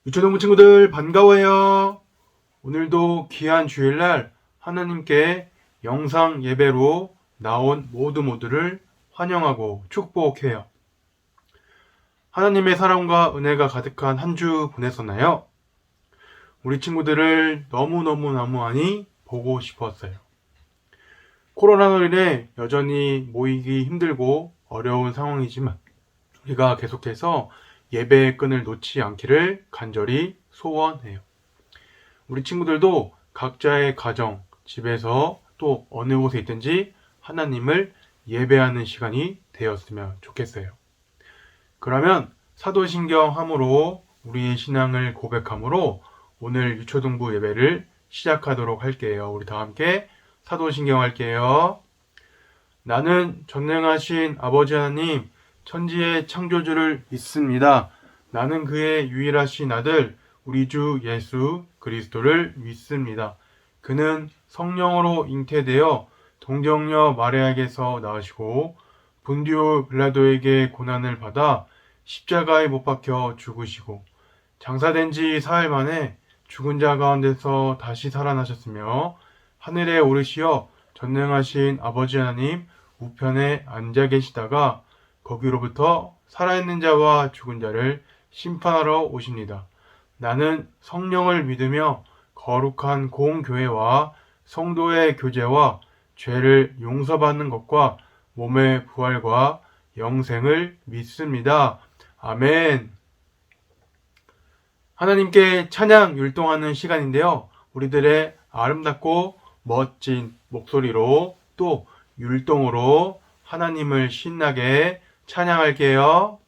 유초동부 친구들 반가워요. 오늘도 귀한 주일날 하나님께 영상 예배로 나온 모두를 환영하고 축복해요. 하나님의 사랑과 은혜가 가득한 한 주 보냈었나요? 우리 친구들을 너무너무 많이 보고 싶었어요. 코로나로 인해 여전히 모이기 힘들고 어려운 상황이지만 우리가 계속해서 예배의 끈을 놓지 않기를 간절히 소원해요. 우리 친구들도 각자의 가정, 집에서 또 어느 곳에 있든지 하나님을 예배하는 시간이 되었으면 좋겠어요. 그러면 사도신경함으로 우리의 신앙을 고백함으로 오늘 유초등부 예배를 시작하도록 할게요. 우리 다 함께 사도신경 할게요. 나는 전능하신 아버지 하나님 천지의 창조주를 믿습니다. 나는 그의 유일하신 아들 우리 주 예수 그리스도를 믿습니다. 그는 성령으로 잉태되어 동정녀 마리아에게서 나으시고 본디오 빌라도에게 고난을 받아 십자가에 못 박혀 죽으시고 장사된 지 사흘 만에 죽은 자 가운데서 다시 살아나셨으며 하늘에 오르시어 전능하신 아버지 하나님 우편에 앉아 계시다가 거기로부터 살아있는 자와 죽은 자를 심판하러 오십니다. 나는 성령을 믿으며 거룩한 공교회와 성도의 교제와 죄를 용서받는 것과 몸의 부활과 영생을 믿습니다. 아멘. 하나님께 찬양 율동하는 시간인데요. 우리들의 아름답고 멋진 목소리로 또 율동으로 하나님을 신나게 찬양할게요.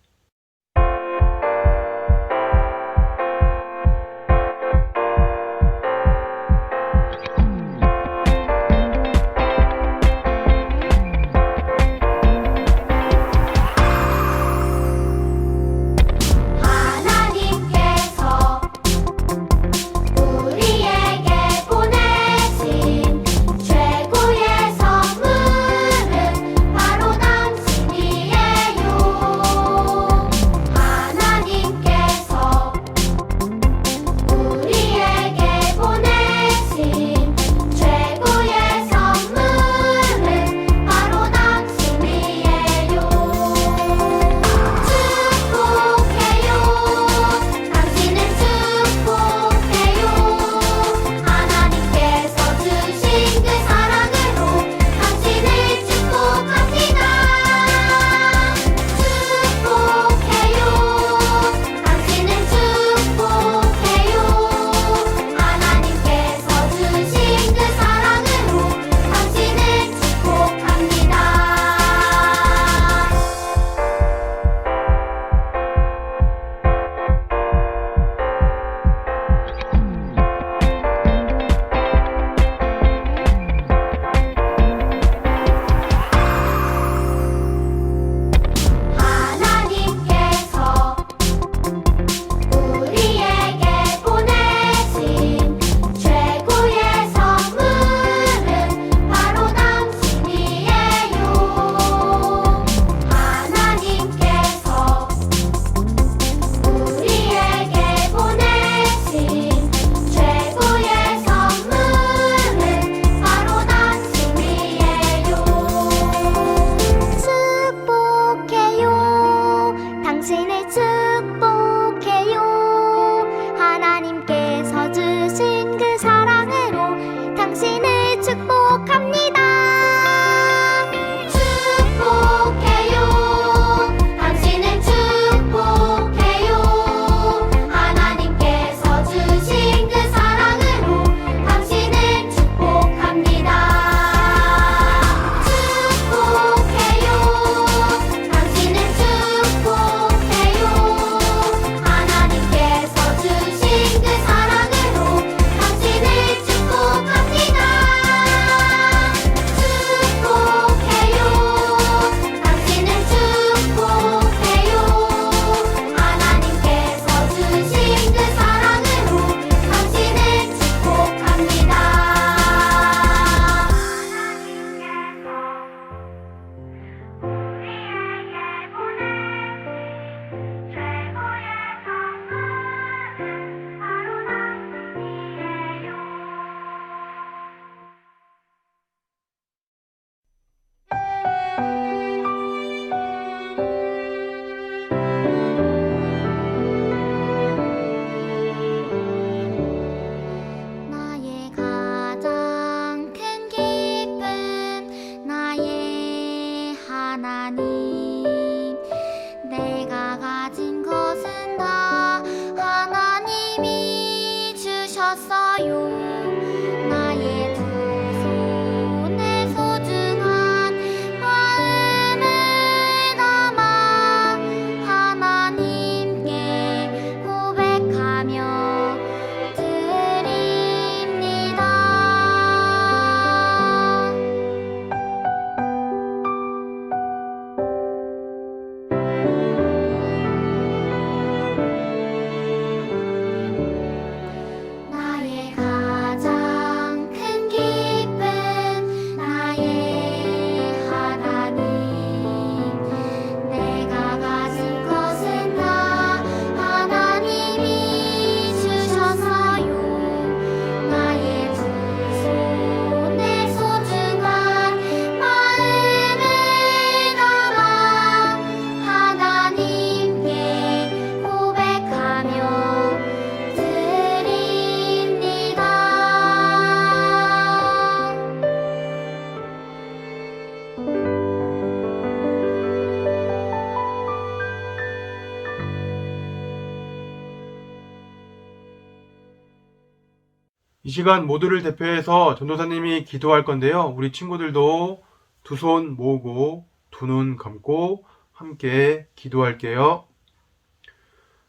바로 당신이에요. 시간 모두를 대표해서 전도사님이 기도할 건데요. 우리 친구들도 두 손 모으고 두 눈 감고 함께 기도할게요.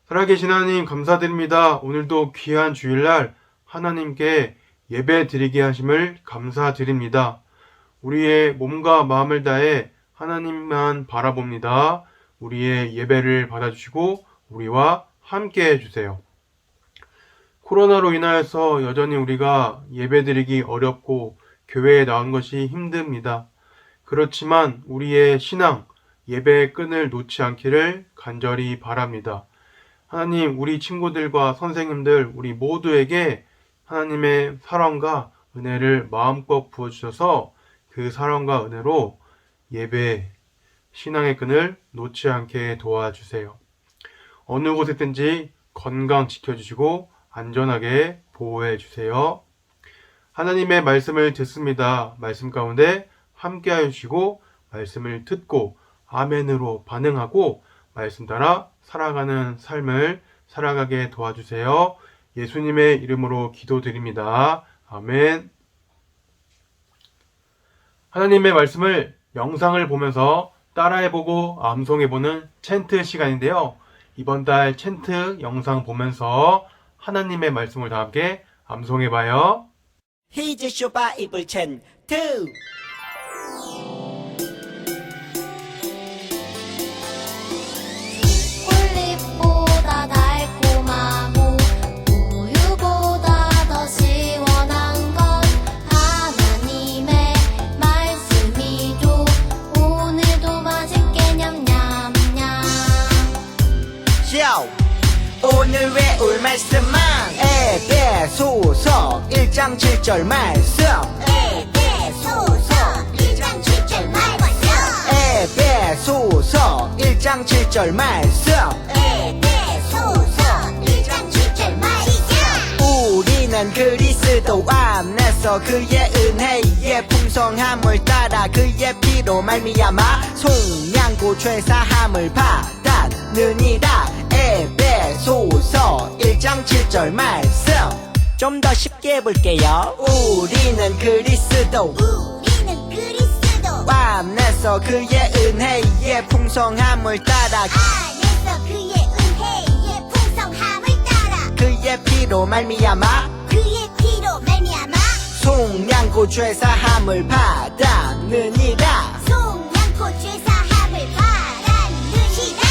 살아계신 하나님 감사드립니다. 오늘도 귀한 주일날 하나님께 예배 드리게 하심을 감사드립니다. 우리의 몸과 마음을 다해 하나님만 바라봅니다. 우리의 예배를 받아주시고 우리와 함께 해주세요. 코로나로 인하여서 여전히 우리가 예배드리기 어렵고 교회에 나온 것이 힘듭니다. 그렇지만 우리의 신앙, 예배의 끈을 놓지 않기를 간절히 바랍니다. 하나님, 우리 친구들과 선생님들, 우리 모두에게 하나님의 사랑과 은혜를 마음껏 부어주셔서 그 사랑과 은혜로 예배, 신앙의 끈을 놓지 않게 도와주세요. 어느 곳에 있든지 건강 지켜주시고 안전하게 보호해 주세요. 하나님의 말씀을 듣습니다. 말씀 가운데 함께 해주시고 말씀을 듣고 아멘으로 반응하고 말씀 따라 살아가는 삶을 살아가게 도와주세요. 예수님의 이름으로 기도드립니다. 아멘. 하나님의 말씀을 영상을 보면서 따라해보고 암송해보는 챈트 시간인데요. 이번 달 챈트 영상 보면서 하나님의 말씀을 다 함께 암송해봐요. 히즈쇼 바이블 챈트 꿀잎보다 달콤하고 우유보다 더 시원한 건 하나님의 말씀이죠. 오늘도 맛있게 냠냠냠. 오늘 외울 말씀은 에베소서 1장 7절 말씀 에베소서 1장 7절 말씀. 에베소서 1장 7절 말씀 에베소서 1장 7절 말씀. 우리는 그리스도 안에서 그의 은혜의 풍성함을 따라 그의 피로 말미암아 속량고 죄사함을 받았느니라. 에베소서 1장 7절 말씀 좀 더 쉽게 해볼게요. 우리는 그리스도 안에서 그의 은혜의 풍성함을 따라 안에서 그의 은혜의 풍성함을 따라 그의 피로 말미암아 속량고 죄사함을 받았느니라. 속량고 죄사함을 받았느니라.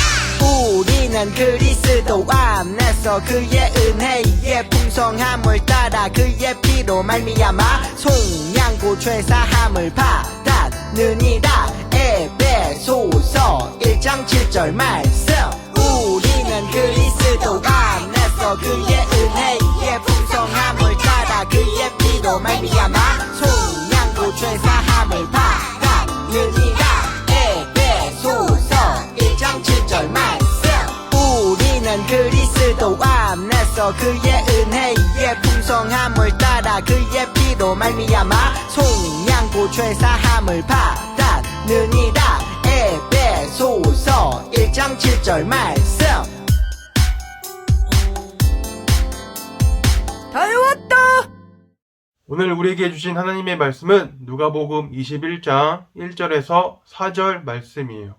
우리는 그리스도 안에서 그의 은혜의 풍성함을 따라 그의 피로 말미암아 속량고 죄사함을 받았느니라. 에베소서 1장 7절 말씀 우리는 그리스도 안에서 그의 은혜의 풍성함을 따라 그의 피로 말미암아 속량고 죄사함을 받았느니라. 에베소서 1장 7절 말씀 우리는 그리스도 안에서 그의 은혜의 풍성함을 따라 그의 피로 말미암아 속량고 죄사함을 받았느니라. 에베소서 1장 7절 말씀 다 외웠다. 오늘 우리에게 주신 하나님의 말씀은 누가복음 21장 1절에서 4절 말씀이에요.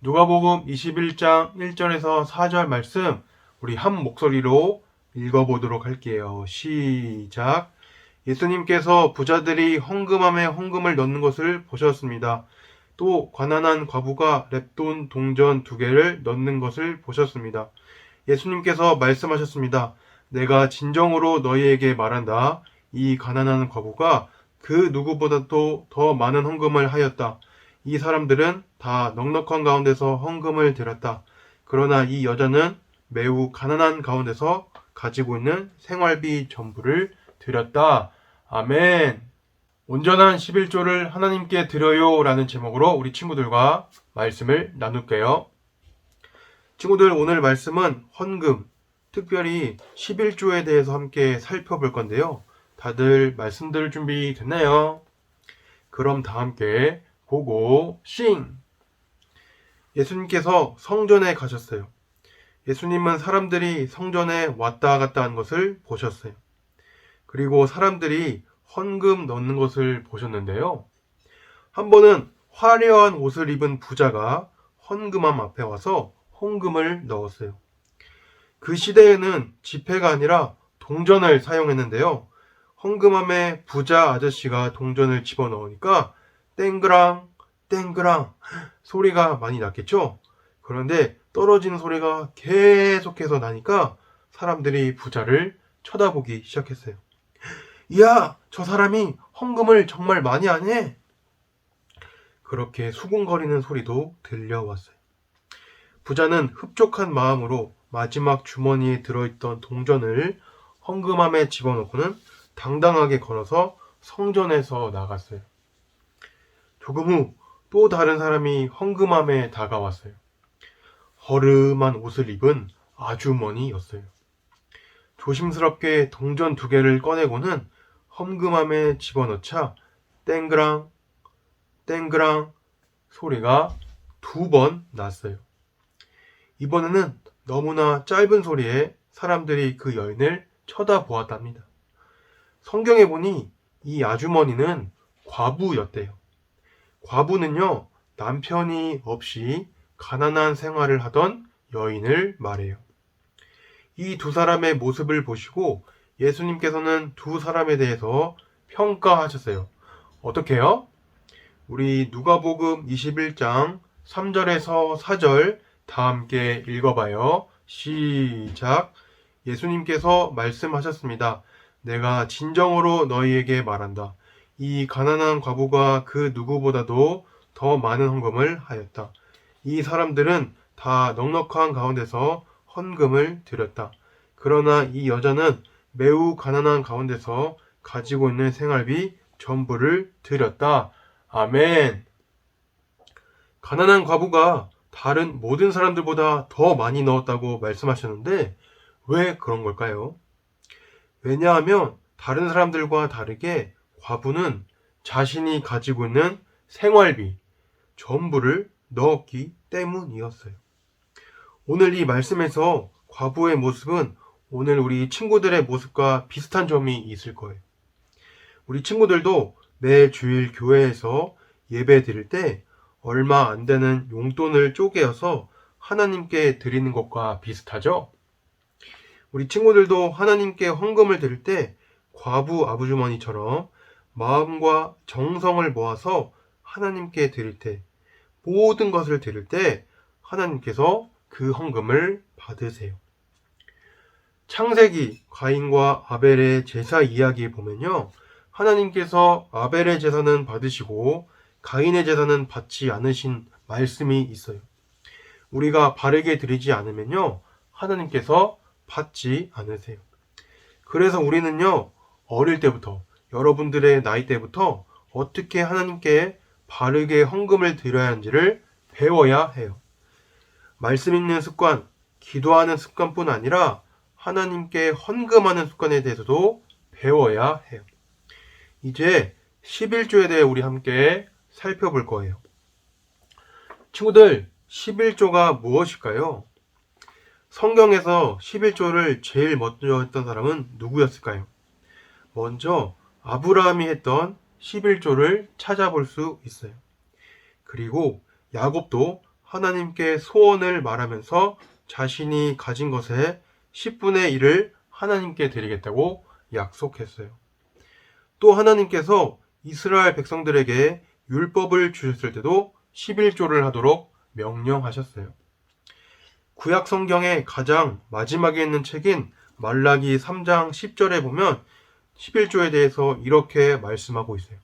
누가복음 21장 1절에서 4절 말씀 우리 한 목소리로 읽어보도록 할게요. 시작. 예수님께서 부자들이 헌금함에 헌금을 넣는 것을 보셨습니다. 또 가난한 과부가 렙돈 동전 2개를 넣는 것을 보셨습니다. 예수님께서 말씀하셨습니다. 내가 진정으로 너희에게 말한다. 이 가난한 과부가 그 누구보다도 더 많은 헌금을 하였다. 이 사람들은 다 넉넉한 가운데서 헌금을 드렸다. 그러나 이 여자는 매우 가난한 가운데서 가지고 있는 생활비 전부를 드렸다. 아멘. 온전한 11조를 하나님께 드려요 라는 제목으로 우리 친구들과 말씀을 나눌게요. 친구들, 오늘 말씀은 헌금, 특별히 11조에 대해서 함께 살펴볼 건데요. 다들 말씀 들을 준비 됐나요? 그럼 다 함께 보고 싱! 예수님께서 성전에 가셨어요. 예수님은 사람들이 성전에 왔다 갔다 하는 것을 보셨어요. 그리고 사람들이 헌금 넣는 것을 보셨는데요. 한 번은 화려한 옷을 입은 부자가 헌금함 앞에 와서 헌금을 넣었어요. 그 시대에는 지폐가 아니라 동전을 사용했는데요. 헌금함에 부자 아저씨가 동전을 집어넣으니까 땡그랑 땡그랑 소리가 많이 났겠죠. 그런데 떨어지는 소리가 계속해서 나니까 사람들이 부자를 쳐다보기 시작했어요. 이야, 저 사람이 헌금을 정말 많이 하네. 그렇게 수군거리는 소리도 들려왔어요. 부자는 흡족한 마음으로 마지막 주머니에 들어있던 동전을 헌금함에 집어넣고는 당당하게 걸어서 성전에서 나갔어요. 조금 후 또 다른 사람이 헌금함에 다가왔어요. 허름한 옷을 입은 아주머니였어요. 조심스럽게 동전 2개를 꺼내고는 헌금함에 집어넣자 땡그랑 땡그랑 소리가 2번 났어요. 이번에는 너무나 짧은 소리에 사람들이 그 여인을 쳐다보았답니다. 성경에 보니 이 아주머니는 과부였대요. 과부는요, 남편이 없이 가난한 생활을 하던 여인을 말해요. 이 2사람의 모습을 보시고 예수님께서는 2사람에 대해서 평가하셨어요. 어떻게요? 우리 누가복음 21장 3절에서 4절 다 함께 읽어봐요. 시작. 예수님께서 말씀하셨습니다. 내가 진정으로 너희에게 말한다. 이 가난한 과부가 그 누구보다도 더 많은 헌금을 하였다. 이 사람들은 다 넉넉한 가운데서 헌금을 드렸다. 그러나 이 여자는 매우 가난한 가운데서 가지고 있는 생활비 전부를 드렸다. 아멘. 가난한 과부가 다른 모든 사람들보다 더 많이 넣었다고 말씀하셨는데 왜 그런 걸까요? 왜냐하면 다른 사람들과 다르게 과부는 자신이 가지고 있는 생활비 전부를 넣었기 때문이었어요. 오늘 이 말씀에서 과부의 모습은 오늘 우리 친구들의 모습과 비슷한 점이 있을 거예요. 우리 친구들도 매 주일 교회에서 예배 드릴 때 얼마 안 되는 용돈을 쪼개어서 하나님께 드리는 것과 비슷하죠? 우리 친구들도 하나님께 헌금을 드릴 때 과부 아부주머니처럼 마음과 정성을 모아서 하나님께 드릴 때, 모든 것을 드릴 때 하나님께서 그 헌금을 받으세요. 창세기 가인과 아벨의 제사 이야기에 보면요, 하나님께서 아벨의 제사는 받으시고 가인의 제사는 받지 않으신 말씀이 있어요. 우리가 바르게 드리지 않으면요, 하나님께서 받지 않으세요. 그래서 우리는요, 어릴 때부터, 여러분들의 나이 때부터 어떻게 하나님께 바르게 헌금을 드려야 하는지를 배워야 해요. 말씀 읽는 습관, 기도하는 습관뿐 아니라 하나님께 헌금하는 습관에 대해서도 배워야 해요. 이제 11조에 대해 우리 함께 살펴볼 거예요. 친구들, 11조가 무엇일까요? 성경에서 11조를 제일 먼저 했던 사람은 누구였을까요? 먼저 아브라함이 했던 11조를 찾아볼 수 있어요. 그리고 야곱도 하나님께 소원을 말하면서 자신이 가진 것의 10분의 1을 하나님께 드리겠다고 약속했어요. 또 하나님께서 이스라엘 백성들에게 율법을 주셨을 때도 11조를 하도록 명령하셨어요. 구약 성경의 가장 마지막에 있는 책인 말라기 3장 10절에 보면 11조에 대해서 이렇게 말씀하고 있어요.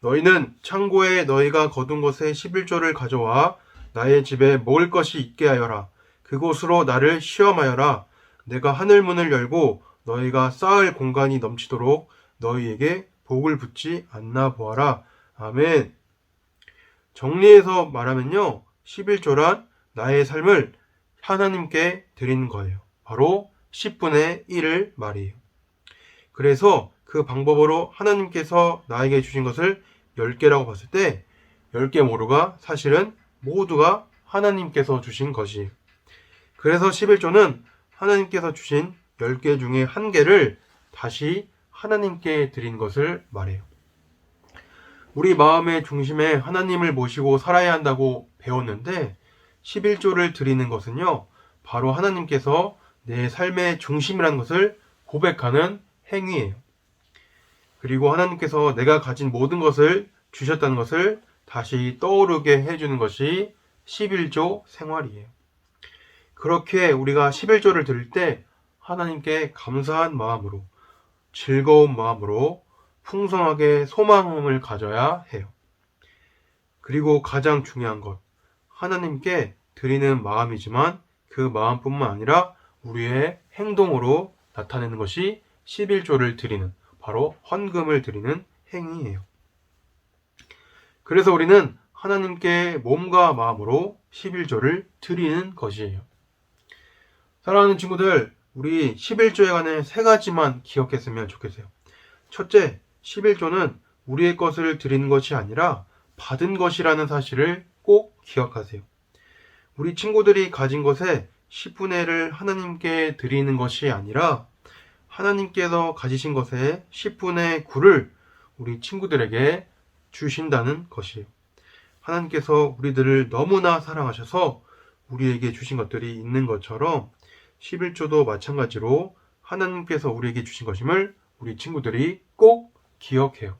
너희는 창고에 너희가 거둔 것의 11조를 가져와 나의 집에 먹을 것이 있게 하여라. 그곳으로 나를 시험하여라. 내가 하늘문을 열고 너희가 쌓을 공간이 넘치도록 너희에게 복을 붓지 않나 보아라. 아멘. 정리해서 말하면요, 11조란 나의 삶을 하나님께 드리는 거예요. 바로 10분의 1을 말이에요. 그래서 그 방법으로 하나님께서 나에게 주신 것을 10개라고 봤을 때 10개 모두가 사실은 모두가 하나님께서 주신 것이에요. 그래서 11조는 하나님께서 주신 10개 중에 1개를 다시 하나님께 드리는 것을 말해요. 우리 마음의 중심에 하나님을 모시고 살아야 한다고 배웠는데 11조를 드리는 것은요, 바로 하나님께서 내 삶의 중심이라는 것을 고백하는 행위예요. 그리고 하나님께서 내가 가진 모든 것을 주셨다는 것을 다시 떠오르게 해주는 것이 11조 생활이에요. 그렇게 우리가 11조를 드릴 때 하나님께 감사한 마음으로, 즐거운 마음으로 풍성하게 소망을 가져야 해요. 그리고 가장 중요한 것, 하나님께 드리는 마음이지만 그 마음뿐만 아니라 우리의 행동으로 나타내는 것이 11조를 드리는, 바로 헌금을 드리는 행위예요. 그래서 우리는 하나님께 몸과 마음으로 11조를 드리는 것이에요. 사랑하는 친구들, 우리 11조에 관해 3가지만 기억했으면 좋겠어요. 첫째, 11조는 우리의 것을 드리는 것이 아니라 받은 것이라는 사실을 꼭 기억하세요. 우리 친구들이 가진 것의 10분의 1을 하나님께 드리는 것이 아니라 하나님께서 가지신 것의 10분의 9를 우리 친구들에게 주신다는 것이에요. 하나님께서 우리들을 너무나 사랑하셔서 우리에게 주신 것들이 있는 것처럼 11조도 마찬가지로 하나님께서 우리에게 주신 것임을 우리 친구들이 꼭 기억해요.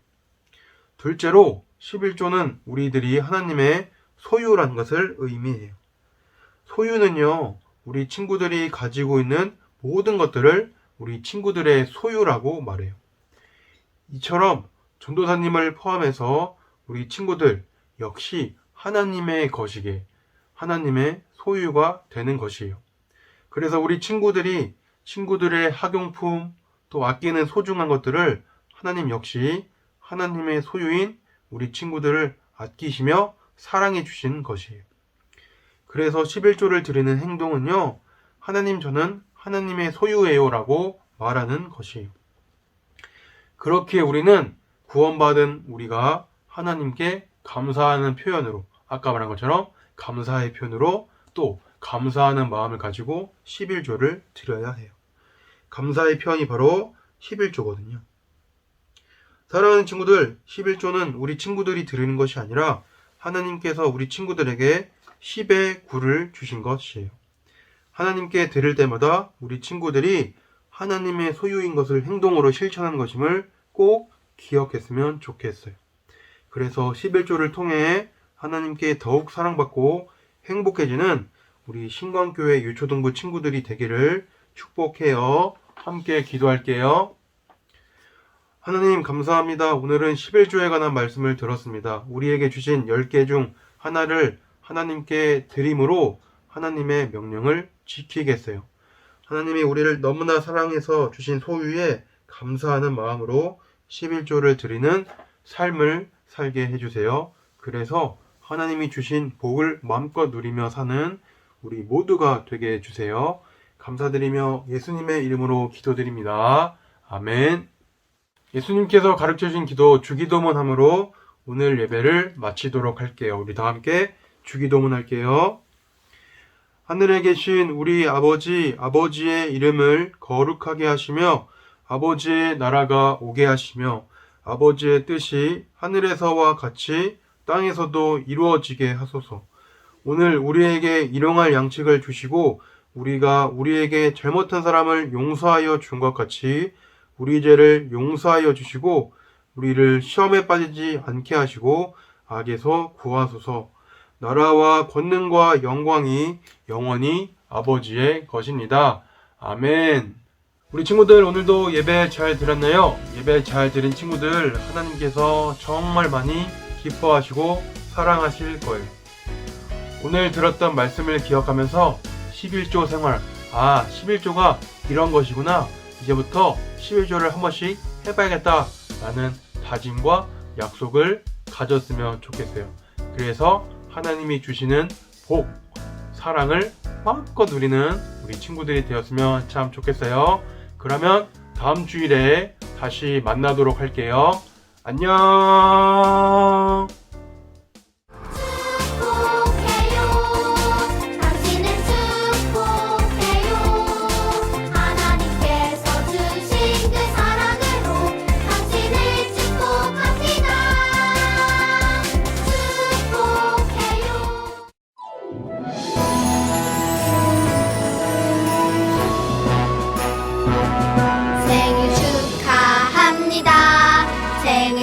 둘째로 11조는 우리들이 하나님의 소유라는 것을 의미해요. 소유는요, 우리 친구들이 가지고 있는 모든 것들을 우리 친구들의 소유라고 말해요. 이처럼 전도사님을 포함해서 우리 친구들 역시 하나님의 것이기에 하나님의 소유가 되는 것이에요. 그래서 우리 친구들이 친구들의 학용품, 또 아끼는 소중한 것들을 하나님 역시 하나님의 소유인 우리 친구들을 아끼시며 사랑해 주신 것이에요. 그래서 11조를 드리는 행동은요, 하나님 저는 하나님의 소유예요 라고 말하는 것이에요. 그렇게 우리는 구원받은 우리가 하나님께 감사하는 표현으로, 아까 말한 것처럼 감사의 표현으로 또 감사하는 마음을 가지고 11조를 드려야 해요. 감사의 표현이 바로 11조거든요. 사랑하는 친구들, 11조는 우리 친구들이 드리는 것이 아니라 하나님께서 우리 친구들에게 10의 9를 주신 것이에요. 하나님께 드릴 때마다 우리 친구들이 하나님의 소유인 것을 행동으로 실천하는 것임을 꼭 기억했으면 좋겠어요. 그래서 11조를 통해 하나님께 더욱 사랑받고 행복해지는 우리 신광교회 유초등부 친구들이 되기를 축복해요. 함께 기도할게요. 하나님 감사합니다. 오늘은 11조에 관한 말씀을 들었습니다. 우리에게 주신 10개 중 하나를 하나님께 드림으로 하나님의 명령을 지키겠어요. 하나님이 우리를 너무나 사랑해서 주신 소유에 감사하는 마음으로 11조를 드리는 삶을 살게 해주세요. 그래서 하나님이 주신 복을 마음껏 누리며 사는 우리 모두가 되게 해주세요. 감사드리며 예수님의 이름으로 기도드립니다. 아멘. 예수님께서 가르쳐주신 기도 주기도문함으로 오늘 예배를 마치도록 할게요. 우리 다 함께 주기도문 할게요. 하늘에 계신 우리 아버지, 아버지의 이름을 거룩하게 하시며 아버지의 나라가 오게 하시며 아버지의 뜻이 하늘에서와 같이 땅에서도 이루어지게 하소서. 오늘 우리에게 일용할 양식을 주시고 우리가 우리에게 잘못한 사람을 용서하여 준 것 같이 우리 죄를 용서하여 주시고 우리를 시험에 빠지지 않게 하시고 악에서 구하소서. 나라와 권능과 영광이 영원히 아버지의 것입니다. 아멘. 우리 친구들 오늘도 예배 잘 드렸나요? 예배 잘 드린 친구들 하나님께서 정말 많이 기뻐하시고 사랑하실 거예요. 오늘 들었던 말씀을 기억하면서 11조 생활, 11조가 이런 것이구나. 이제부터 11조를 한 번씩 해봐야겠다 라는 다짐과 약속을 가졌으면 좋겠어요. 그래서 하나님이 주시는 복, 사랑을 마음껏 누리는 우리 친구들이 되었으면 참 좋겠어요. 그러면 다음 주일에 다시 만나도록 할게요. 안녕. 하나님께서 주신 그 사랑으로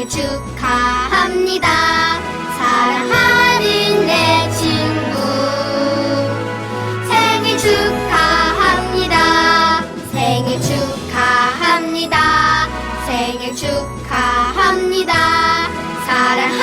생일 축하합니다. 사랑하는 내 친구 생일 축하합니다. 생일 축하합니다. 생일 축하합니다. 사랑하는